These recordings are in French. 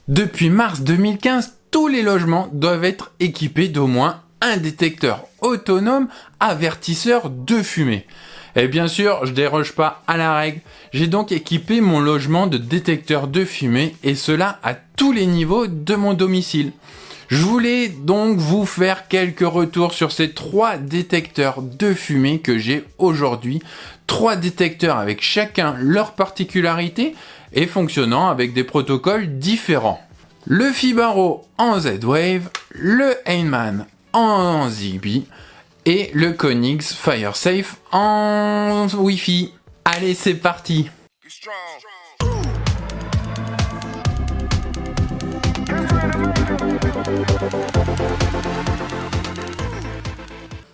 Depuis mars 2015, tous les logements doivent être équipés d'au moins un détecteur autonome avertisseur de fumée. Et bien sûr, je déroge pas à la règle. J'ai donc équipé mon logement de détecteurs de fumée et cela à tous les niveaux de mon domicile. Je voulais donc vous faire quelques retours sur ces 3 détecteurs de fumée que j'ai aujourd'hui. 3 détecteurs avec chacun leur particularité et fonctionnant avec des protocoles différents. Le Fibaro en Z-Wave, le Heimann en Zigbee et le Konix FireSafe en Wi-Fi. Allez, c'est parti!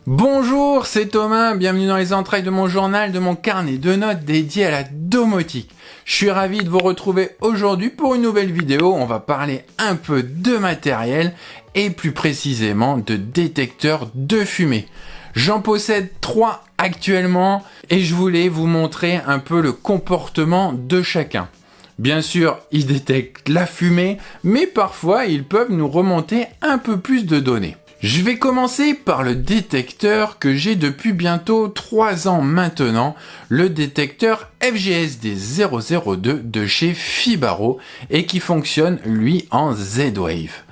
Bonjour, c'est Thomas, bienvenue dans les entrailles de mon journal, de mon carnet de notes dédié à la domotique. Je suis ravi de vous retrouver aujourd'hui pour une nouvelle vidéo. On va parler un peu de matériel et plus précisément de détecteurs de fumée. J'en possède 3 actuellement et je voulais vous montrer un peu le comportement de chacun. Bien sûr, ils détectent la fumée, mais parfois ils peuvent nous remonter un peu plus de données. Je vais commencer par le détecteur que j'ai depuis bientôt 3 ans maintenant, le détecteur FGSD 002 de chez Fibaro et qui fonctionne lui en Z-Wave.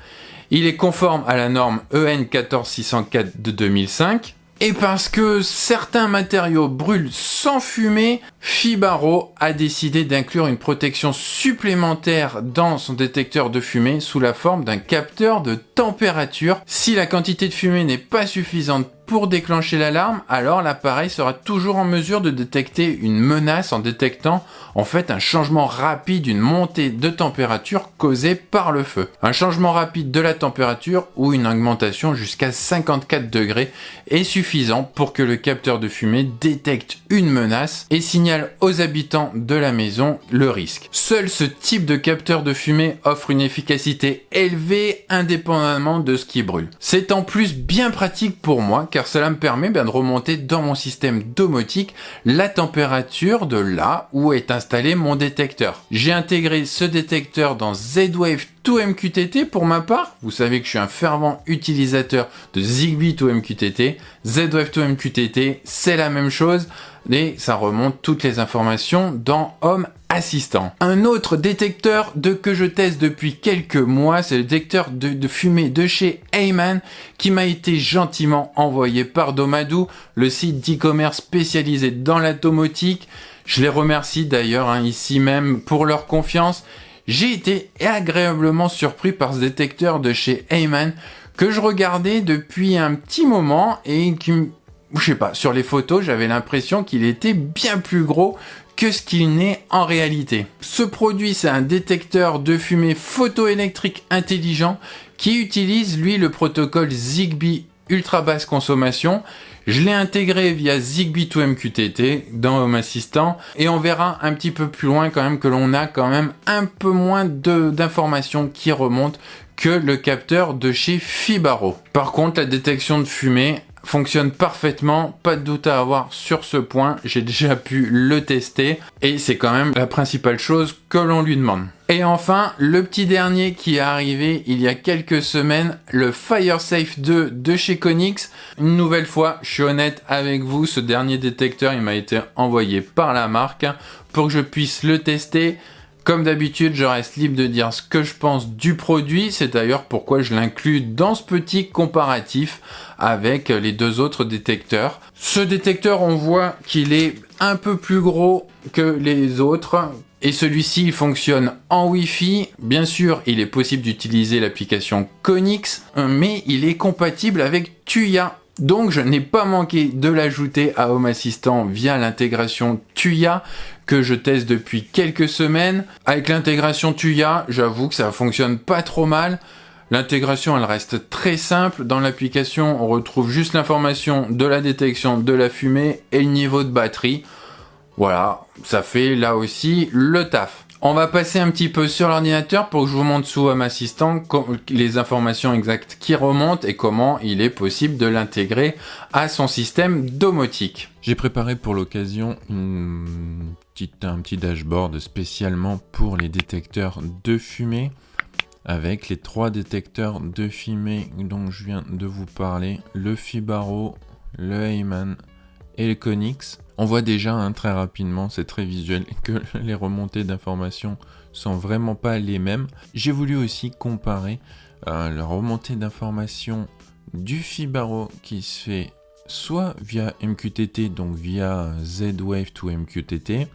Il est conforme à la norme EN 14604 de 2005 et parce que certains matériaux brûlent sans fumée, Fibaro a décidé d'inclure une protection supplémentaire dans son détecteur de fumée sous la forme d'un capteur de température. Si la quantité de fumée n'est pas suffisante pour déclencher l'alarme, alors l'appareil sera toujours en mesure de détecter une menace en détectant en fait un changement rapide, une montée de température causée par le feu. Un changement rapide de la température ou une augmentation jusqu'à 54 degrés est suffisant pour que le capteur de fumée détecte une menace et signale aux habitants de la maison le risque. Seul ce type de capteur de fumée offre une efficacité élevée indépendamment de ce qui brûle. C'est en plus bien pratique pour moi car cela me permet de remonter dans mon système domotique la température de là où est installé mon détecteur. J'ai intégré ce détecteur dans Z-Wave 2MQTT pour ma part. Vous savez que je suis un fervent utilisateur de Zigbee 2MQTT. Z-Wave 2MQTT, c'est la même chose et ça remonte toutes les informations dans Home Assistant. Un autre détecteur que je teste depuis quelques mois, c'est le détecteur de fumée de chez Heimann qui m'a été gentiment envoyé par Domadou, le site d'e-commerce spécialisé dans la domotique. Je les remercie d'ailleurs ici même pour leur confiance. J'ai été agréablement surpris par ce détecteur de chez Heimann que je regardais depuis un petit moment et qui, je sais pas, sur les photos, j'avais l'impression qu'il était bien plus gros que ce qu'il n'est en réalité. Ce produit, c'est un détecteur de fumée photoélectrique intelligent qui utilise, lui, le protocole Zigbee ultra basse consommation. Je l'ai intégré via Zigbee 2MQTT dans Home Assistant et on verra un petit peu plus loin quand même que l'on a quand même un peu moins d'informations qui remontent que le capteur de chez Fibaro. Par contre, la détection de fumée fonctionne parfaitement, pas de doute à avoir sur ce point, j'ai déjà pu le tester et c'est quand même la principale chose que l'on lui demande. Et enfin, le petit dernier qui est arrivé il y a quelques semaines, le FireSafe 2 de chez Konix. Une nouvelle fois, je suis honnête avec vous, ce dernier détecteur il m'a été envoyé par la marque pour que je puisse le tester. Comme d'habitude, je reste libre de dire ce que je pense du produit, c'est d'ailleurs pourquoi je l'inclus dans ce petit comparatif avec les 2 autres détecteurs. Ce détecteur, on voit qu'il est un peu plus gros que les autres et celui-ci il fonctionne en Wi-Fi. Bien sûr, il est possible d'utiliser l'application Konix, mais il est compatible avec Tuya. Donc je n'ai pas manqué de l'ajouter à Home Assistant via l'intégration Tuya que je teste depuis quelques semaines. Avec l'intégration Tuya, j'avoue que ça fonctionne pas trop mal. L'intégration elle reste très simple. Dans l'application, on retrouve juste l'information de la détection de la fumée et le niveau de batterie. Voilà, ça fait là aussi le taf. On va passer un petit peu sur l'ordinateur pour que je vous montre sous Home Assistant les informations exactes qui remontent et comment il est possible de l'intégrer à son système domotique. J'ai préparé pour l'occasion un petit dashboard spécialement pour les détecteurs de fumée avec les 3 détecteurs de fumée dont je viens de vous parler, le Fibaro, le Heyman et le Konix. On voit déjà très rapidement, c'est très visuel, que les remontées d'informations sont vraiment pas les mêmes. J'ai voulu aussi comparer la remontée d'informations du Fibaro qui se fait soit via MQTT, donc via Z-Wave to MQTT,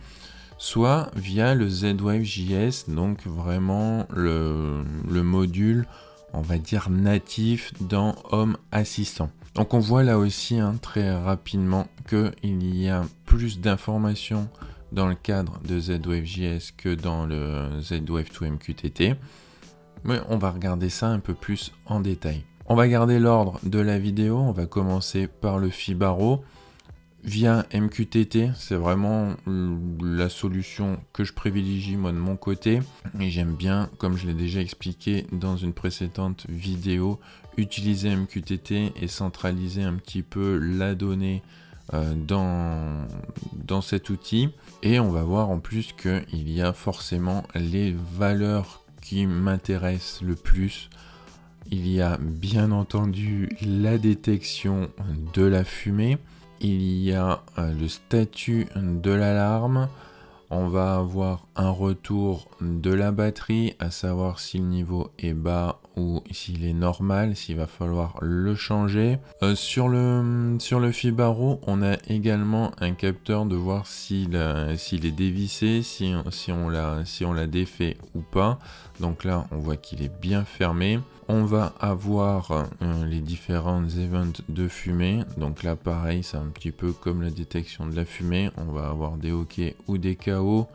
soit via le Z-Wave JS, donc vraiment le module, on va dire, natif dans Home Assistant. Donc on voit là aussi très rapidement qu'il y a plus d'informations dans le cadre de Z-Wave JS que dans le Z-Wave to MQTT. Mais on va regarder ça un peu plus en détail. On va garder l'ordre de la vidéo, on va commencer par le Fibaro. Via MQTT, c'est vraiment la solution que je privilégie moi de mon côté. Et j'aime bien, comme je l'ai déjà expliqué dans une précédente vidéo, utiliser MQTT et centraliser un petit peu la donnée dans cet outil. Et on va voir en plus qu'il y a forcément les valeurs qui m'intéressent le plus. Il y a bien entendu la détection de la fumée. Il y a le statut de l'alarme. On va avoir un retour de la batterie, à savoir si le niveau est bas ou s'il est normal, s'il va falloir le changer. Sur le Fibaro, on a également un capteur de voir s'il est dévissé, si on l'a défait ou pas. Donc là, on voit qu'il est bien fermé. On va avoir les différentes events de fumée. Donc là, pareil, c'est un petit peu comme la détection de la fumée. On va avoir des OK ou des KO.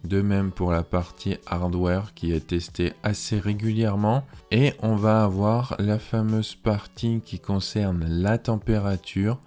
De même pour la partie hardware qui est testée assez régulièrement. Et on va avoir la fameuse partie qui concerne la température.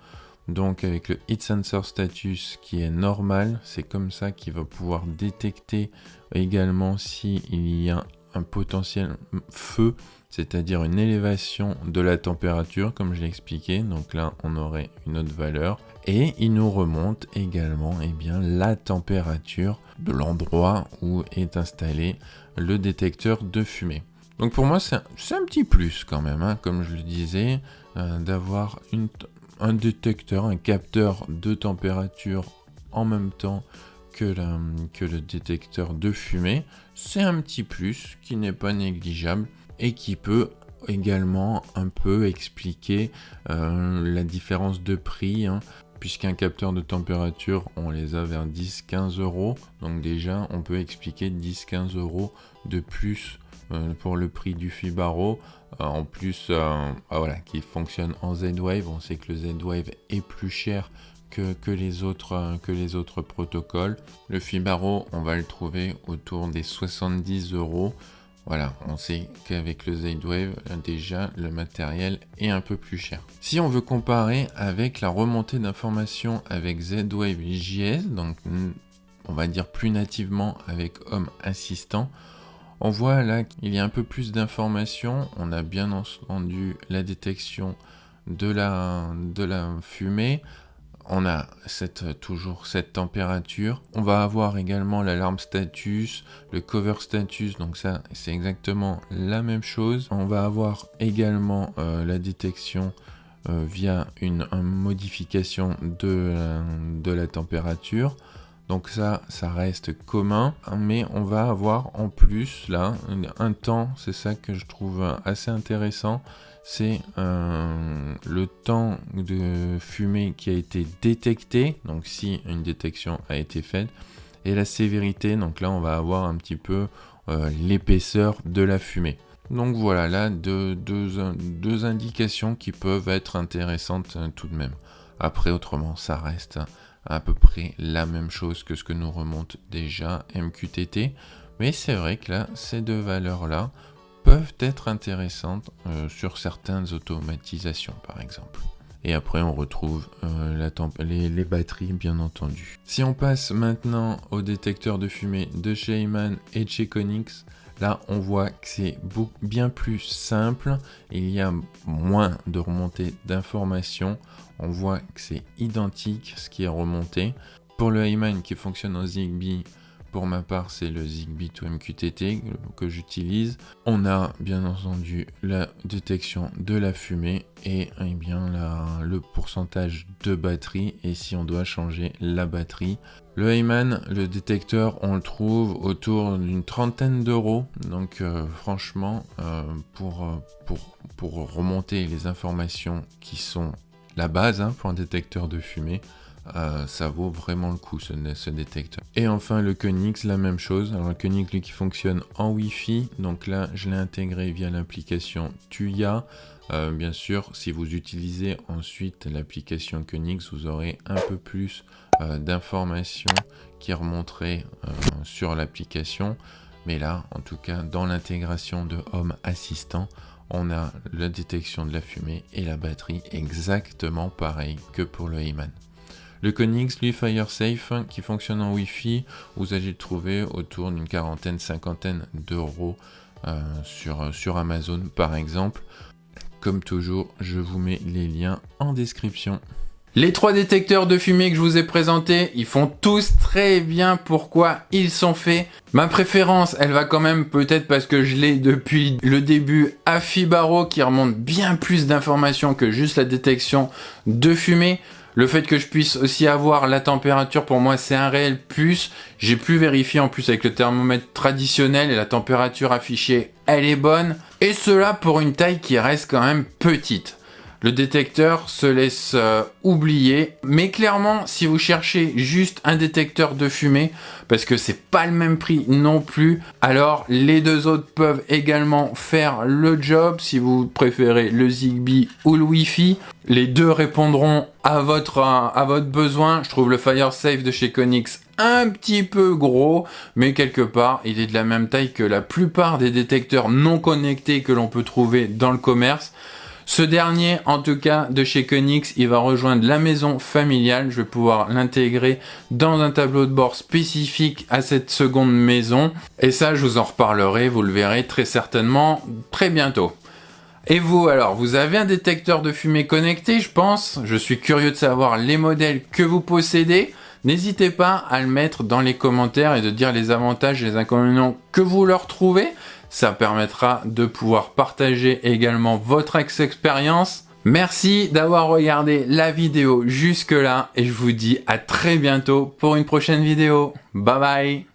Donc avec le Heat Sensor Status qui est normal. C'est comme ça qu'il va pouvoir détecter également s'il y a un potentiel feu, c'est-à-dire une élévation de la température, comme je l'ai expliqué. Donc là, on aurait une autre valeur. Et il nous remonte également la température de l'endroit où est installé le détecteur de fumée. Donc pour moi, c'est un petit plus quand même, comme je le disais, d'avoir un détecteur, un capteur de température en même temps que le détecteur de fumée. C'est un petit plus qui n'est pas négligeable et qui peut également un peu expliquer la différence de prix, puisqu'un capteur de température, on les a vers 10-15 euros. Donc déjà, on peut expliquer 10-15 euros de plus pour le prix du Fibaro. En plus, qui fonctionne en Z-Wave. On sait que le Z-Wave est plus cher que les autres protocoles. Le Fibaro, on va le trouver autour des 70 euros. Voilà, on sait qu'avec le Z-Wave, déjà, le matériel est un peu plus cher. Si on veut comparer avec la remontée d'informations avec Z-Wave JS, donc on va dire plus nativement avec Home Assistant, on voit là qu'il y a un peu plus d'informations. On a bien entendu la détection de la fumée. On a toujours cette température. On va avoir également l'alarme status, le cover status, donc ça c'est exactement la même chose. On va avoir également la détection via une modification de la température. Donc ça reste commun, mais on va avoir en plus là un temps, c'est ça que je trouve assez intéressant. C'est le temps de fumée qui a été détecté, donc si une détection a été faite, et la sévérité, donc là on va avoir un petit peu l'épaisseur de la fumée. Donc voilà, là deux indications qui peuvent être intéressantes tout de même. Après autrement, ça reste à peu près la même chose que ce que nous remonte déjà MQTT, mais c'est vrai que là, ces deux valeurs-là peuvent être intéressantes sur certaines automatisations par exemple. Et après on retrouve les batteries bien entendu. Si on passe maintenant au détecteur de fumée de chez Heyman et de chez Konix, là on voit que c'est bien plus simple, il y a moins de remontée d'informations, on voit que c'est identique ce qui est remonté. Pour le Heyman qui fonctionne en Zigbee, pour ma part, c'est le Zigbee to MQTT que j'utilise. On a bien entendu la détection de la fumée et bien le pourcentage de batterie et si on doit changer la batterie. Le Heyman, le détecteur, on le trouve autour d'une trentaine d'euros. Donc franchement, pour remonter les informations qui sont la base pour un détecteur de fumée, ça vaut vraiment le coup ce détecteur. Et enfin le Konix, la même chose. Alors le Konix lui qui fonctionne en Wi-Fi, donc là je l'ai intégré via l'application Tuya. Bien sûr, si vous utilisez ensuite l'application Konix, vous aurez un peu plus d'informations qui remonteraient sur l'application. Mais là, en tout cas, dans l'intégration de Home Assistant, on a la détection de la fumée et la batterie exactement pareil que pour le Heyman. Le Konix, lui, FireSafe, qui fonctionne en Wi-Fi, vous allez le trouver autour d'une quarantaine, cinquantaine d'euros sur Amazon par exemple. Comme toujours, je vous mets les liens en description. Les 3 détecteurs de fumée que je vous ai présentés, ils font tous très bien pourquoi ils sont faits. Ma préférence, elle va quand même peut-être parce que je l'ai depuis le début à Fibaro qui remonte bien plus d'informations que juste la détection de fumée. Le fait que je puisse aussi avoir la température, pour moi, c'est un réel plus. J'ai pu vérifier en plus avec le thermomètre traditionnel et la température affichée, elle est bonne. Et cela pour une taille qui reste quand même petite. Le détecteur se laisse oublier, mais clairement, si vous cherchez juste un détecteur de fumée, parce que c'est pas le même prix non plus, alors les 2 autres peuvent également faire le job. Si vous préférez le Zigbee ou le Wi-Fi, les 2 répondront à votre besoin. Je trouve le FireSafe de chez Konix un petit peu gros, mais quelque part, il est de la même taille que la plupart des détecteurs non connectés que l'on peut trouver dans le commerce. Ce dernier, en tout cas, de chez Konix, il va rejoindre la maison familiale. Je vais pouvoir l'intégrer dans un tableau de bord spécifique à cette seconde maison. Et ça, je vous en reparlerai, vous le verrez très certainement très bientôt. Et vous, alors, vous avez un détecteur de fumée connecté, je pense. Je suis curieux de savoir les modèles que vous possédez. N'hésitez pas à le mettre dans les commentaires et de dire les avantages et les inconvénients que vous leur trouvez. Ça permettra de pouvoir partager également votre expérience. Merci d'avoir regardé la vidéo jusque là et je vous dis à très bientôt pour une prochaine vidéo. Bye bye!